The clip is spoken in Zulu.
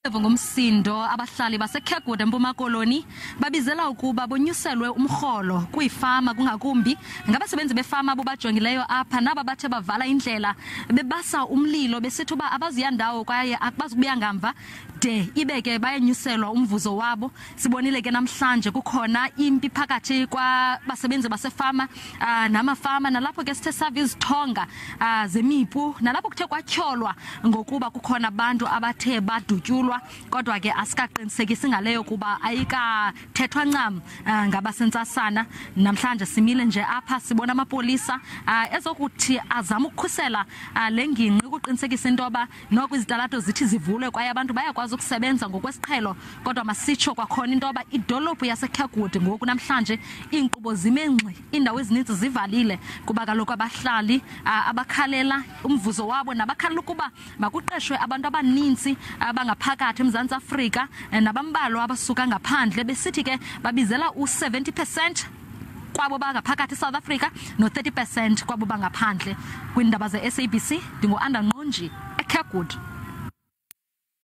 Ngomsindo abahlali baseKirkwood eMpuma Koloni babizela ukuba bonyuselwe umrholo kuyifama kungakumbi ngabasebenzi befama bobajongileyo apha naba bathe bavala indlela bebasa umlilo besithi uba abaziyandawo kwaye akubazukubuya ngamva de ibeke bayanyuselwa umvuzo wabo. Sibonile ke namhlanje kukhona impi phakathi kwabasebenzi basefama namafama nalapho ke sithe savizithonga zemipu nalapho kuthe kwatyholwa ngokuba kukhona abantu abathe badutshulwa kodwa ke asikaqinisekisi ngaleyo kuba ayikathethwa ncam ngabasentsasana. Namhlanje simile nje apha sibona amapolisa ezokuthi azama ukukhusela lengingqi ukuqinisekisa intoba noko izitalato zithi zivulwe kwaye abantu bayakwazi ukusebenza ngokwesiqhelo kodwa masitsho kwakhona intoba idolophu yaseKirkwood ngoku namhlanje iinkqubo zimenxi indawo ezininzi zivalile kuba kaloku abahlali abakhalela umvuzo wabo nabakhalela ukuba makuqeshwe abantu abaninzi abangaphakathi eMzantsi Afrika nabambalwa abasuka ngaphandle besithi ke babizela u70% kwabo bangaphakathi eSouth Africa no30% kwabo bangaphandle. Kwindaba ze SABC ndingu Anda Nqonji eKirkwood.